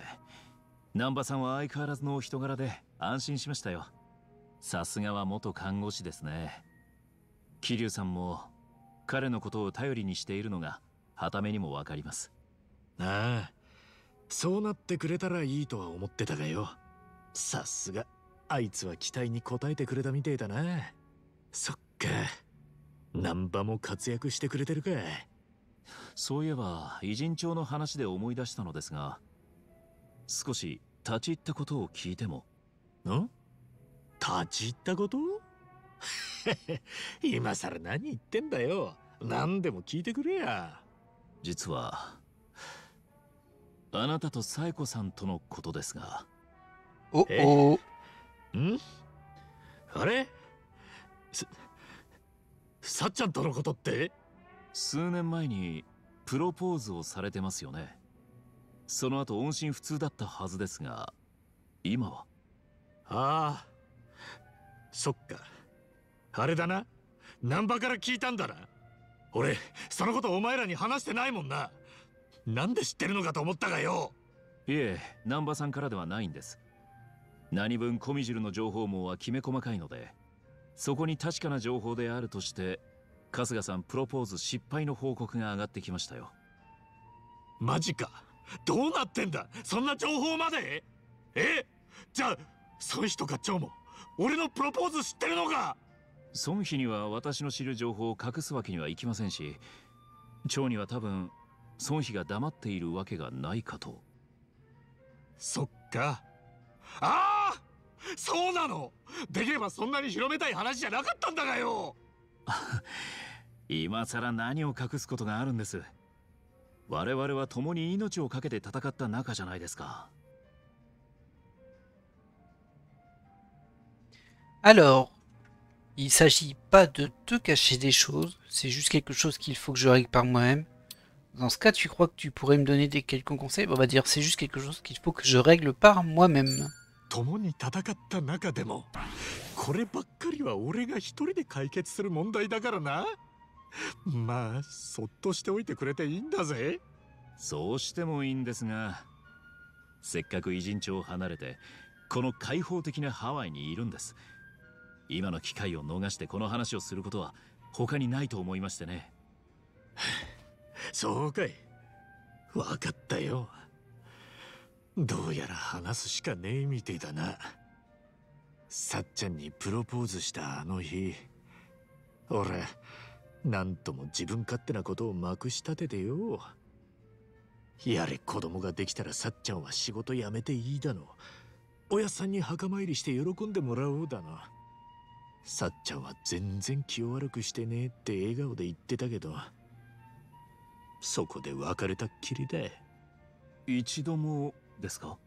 南波さんは相変わらずのお人柄で安心しましたよ。さすがは元看護師ですね。桐生さんも彼のことを頼りにしているのが、はためにもわかります。ああ、そうなってくれたらいいとは思ってたがよ。さすが、あいつは期待に応えてくれたみてえだな。そっか。難波も活躍してくれてるか。そういえば偉人帳の話で思い出したのですが、少し立ち入ったことを聞いても。ん？立ち入ったこと？今さら何言ってんだよ。何でも聞いてくれや。実はあなたとサエコさんとのことですが。おお。ん？あれ？さっちゃんとのことって？数年前にプロポーズをされてますよね。その後音信不通だったはずですが、今は？ああ、そっか。あれだな。難波から聞いたんだな。俺、そのことお前らに話してないもんな。なんで知ってるのかと思ったがよ。いえ、難波さんからではないんです。何分コミジルの情報網はきめ細かいので、そこに確かな情報であるとして春日さんプロポーズ失敗の報告が上がってきましたよ。マジか。どうなってんだ、そんな情報まで。じゃあ孫妃とか長も俺のプロポーズ知ってるのか。孫妃には私の知る情報を隠すわけにはいきませんし、長には多分孫妃が黙っているわけがないかと。そっか。ああ、そうなの。できればそんなに広めたい話じゃなかったんだがよ。今さら何を隠すことがあるんです。我々は共に命を懸けて戦った仲じゃないですか。Alors, il s'agit pas de te cacher des choses, c'est juste quelque chose qu'il faut que je règle par moi-même. Dans ce cas, tu crois que tu pourrais me donner des quelconques conseils? On va dire c'est juste quelque chose qu'il faut que je règle par moi-même. 共に戦った中でもこればっかりは俺が一人で解決する問題だからな。まあそっとしておいてくれていいんだぜ。そうしてもいいんですが、せっかく偉人帳を離れてこの開放的なハワイにいるんです。今の機会を逃してこの話をすることは他にないと思いましてね。そうかい。わかったよ。どうやら話すしかねえみてえだな。さっちゃんにプロポーズしたあの日、俺なんとも自分勝手なことをまくし立ててよ。やれ子供ができたらさっちゃんは仕事辞めていいだの、おやっさんに墓参りして喜んでもらおうだの。さっちゃんは全然気を悪くしてねえって笑顔で言ってたけど、そこで別れたっきりだ。一度もですか？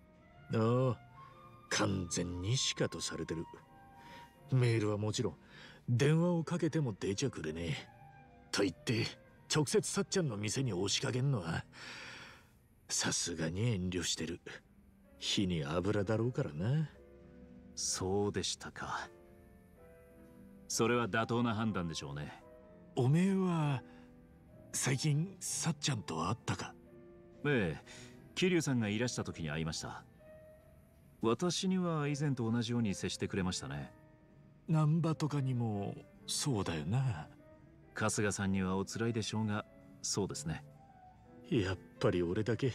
ああ、完全にシカとされてる。メールはもちろん電話をかけても出ちゃくれねえと言って直接さっちゃんの店に押しかけんのはさすがに遠慮してる。火に油だろうからな。そうでしたか。それは妥当な判断でしょうね。おめえは最近さっちゃんと会ったか？ええ、桐生さんがいらした時に会いました。私には以前と同じように接してくれましたね。難波とかにもそうだよな。春日さんにはお辛いでしょうが、そうですね。やっぱり俺だけ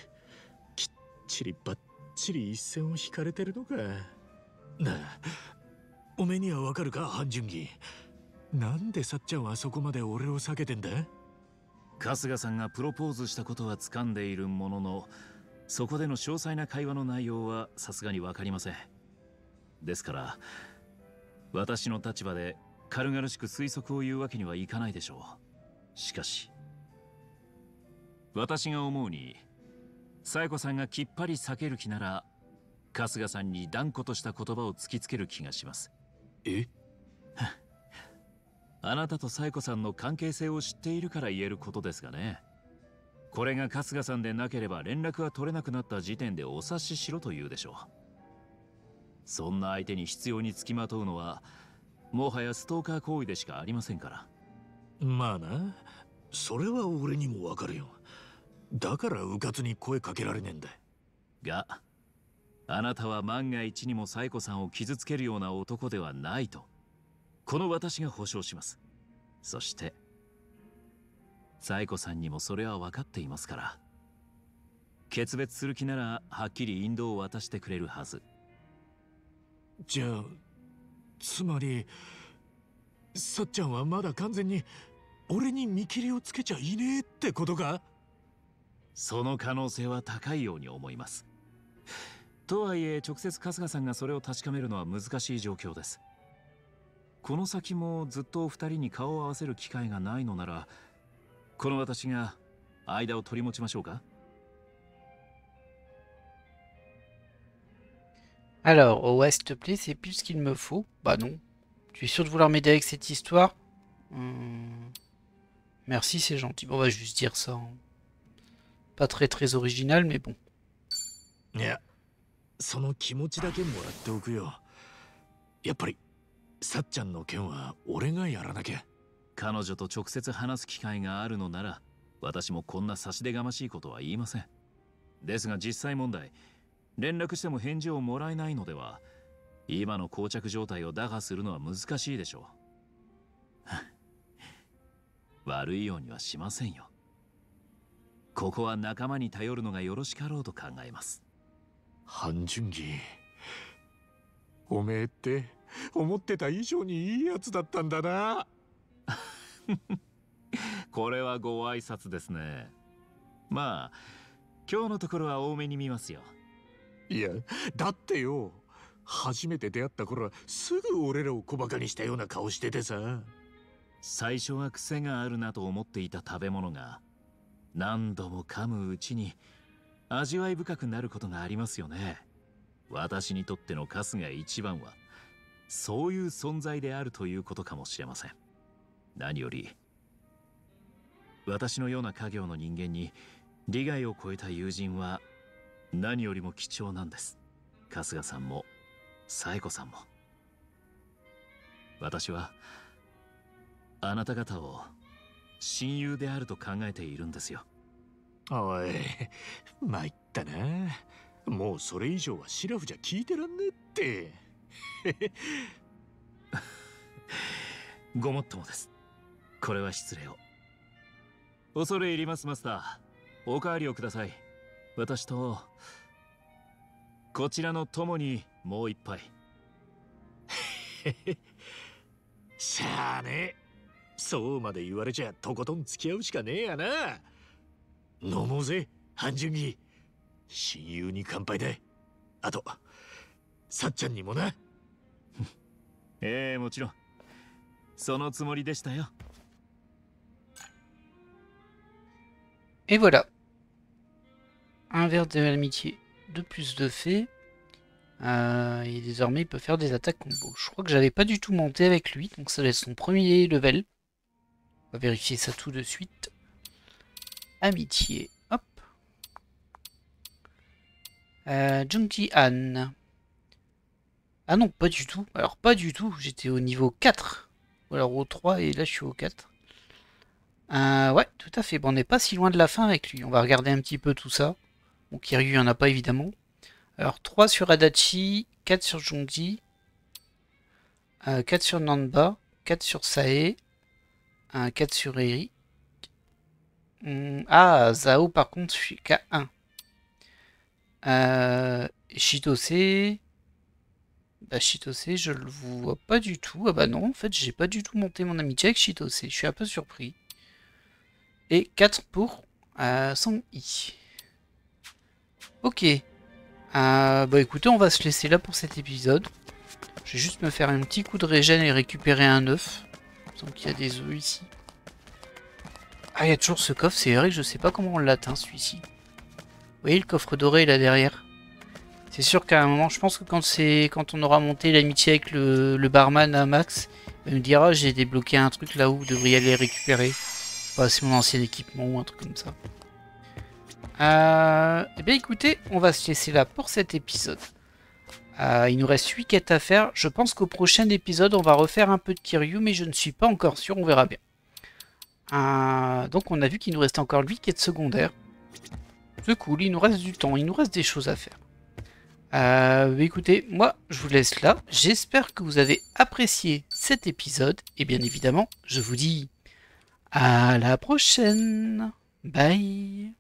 きっちりばっちり一線を引かれてるのか。なあ、おめえにはわかるか、半純義。なんでさっちゃんはそこまで俺を避けてんだ？春日さんがプロポーズしたことは掴んでいるものの、そこでの詳細な会話の内容はさすがに分かりません。ですから私の立場で軽々しく推測を言うわけにはいかないでしょう。しかし私が思うに、紗恵子さんがきっぱり避ける気なら、春日さんに断固とした言葉を突きつける気がします。え？あなたと紗恵子さんの関係性を知っているから言えることですがね。これが春日さんでなければ連絡が取れなくなった時点でお察ししろと言うでしょう。そんな相手に執拗につきまとうのはもはやストーカー行為でしかありませんから。まあな、それは俺にもわかるよ。だからうかつに声かけられねえんだ。があなたは万が一にも紗恵子さんを傷つけるような男ではないとこの私が保証します。そして紗恵子さんにもそれは分かっていますから、決別する気ならはっきり引導を渡してくれるはず。じゃあつまりさっちゃんはまだ完全に俺に見切りをつけちゃいねえってことか？その可能性は高いように思います。とはいえ直接春日さんがそれを確かめるのは難しい状況です。この先もずっとお二人に顔を合わせる機会がないのなら、この私が間を取り持ちましょうか。Alors, ouais, s'il te plaît, c'est plus ce qu'il me faut. Bah non. Tu es sûr de vouloir m'aider avec cette histoire? Merci, c'est gentil. Bon, on va juste dire ça. Hein. Pas très original, mais bon. いや、その気持ちだけもらっておくよ。やっぱりさっちゃんの件は俺がやらなきゃ。彼女と直接話す機会があるのなら、私もこんな差し出がましいことは言いません。ですが実際問題、連絡しても返事をもらえないのでは、今の膠着状態を打破するのは難しいでしょう。悪いようにはしませんよ。ここは仲間に頼るのがよろしかろうと考えます。半純義、おめえって思ってた以上にいいやつだったんだな。これはご挨拶ですね。まあ今日のところは多めに見ますよ。いや、だってよ、初めて出会った頃はすぐ俺らを小バカにしたような顔しててさ。最初は癖があるなと思っていた食べ物が、何度も噛むうちに味わい深くなることがありますよね。私にとっての春日一番はそういう存在であるということかもしれません。何より私のような家業の人間に利害を超えた友人は何よりも貴重なんです。春日さんも紗恵子さんも。私はあなた方を親友であると考えているんですよ。おい、参ったな。もうそれ以上はシラフじゃ聞いてらんねえって。ごもっともです。これは失礼を。恐れ入りますマスター。おかわりをください。私とこちらの友にもう一杯。しゃあねえ、そうまで言われちゃとことん付き合うしかねえやな。飲もうぜ半純義、親友に乾杯だ。あとさっちゃんにもな。ええ、もちろんそのつもりでしたよ。Et voilà. Un verre de l'amitié, 2 plus de fait. Et désormais, il peut faire des attaques combo. Je crois que j'avais pas du tout monté avec lui, donc ça laisse son premier level. On va vérifier ça tout de suite. Amitié, hop. Jungji Han. Ah non, pas du tout. Alors pas du tout, j'étais au niveau 4. Ou alors au 3 et là je suis au 4. Ouais, tout à fait. Bon, on n'est pas si loin de la fin avec lui. On va regarder un petit peu tout ça. Bon, Kiryu, il n'y en a pas évidemment. Alors 3 sur Adachi, 4 sur Jungji, 4 sur Nanba, 4 sur Sae, 4 sur Eri. Ah, Zao par contre, je suis qu'à 1. Chitose. Bah Chitose, je le vois pas du tout. Ah bah non, en fait, j'ai pas du tout monté mon amitié avec Chitose. Je suis un peu surpris. Et 4 pour Sang-i. Ok. Bah écoutez, on va se laisser là pour cet épisode. Je vais juste me faire un petit coup de régène et récupérer un œuf. Il me semble qu'il y a des œufs ici. Ah, il y a toujours ce coffre, c'est vrai que je sais pas comment on l'atteint celui-ci. Vous voyez le coffre doré là derrière? C'est sûr qu'à un moment, je pense que quand on aura monté l'amitié avec le barman à Max, il me dira j'ai débloqué un truc là où vous devriez aller récupérer. Bah, c'est mon ancien équipement ou un truc comme ça. Eh bien écoutez, on va se laisser là pour cet épisode. Il nous reste 8 quêtes à faire. Je pense qu'au prochain épisode, on va refaire un peu de Kiryu, mais je ne suis pas encore sûr, on verra bien. Donc on a vu qu'il nous reste encore 8 quêtes secondaires. C'est cool, il nous reste du temps, il nous reste des choses à faire. Écoutez, moi je vous laisse là. J'espère que vous avez apprécié cet épisode. Et bien évidemment, je vous dis à la prochaine. Bye.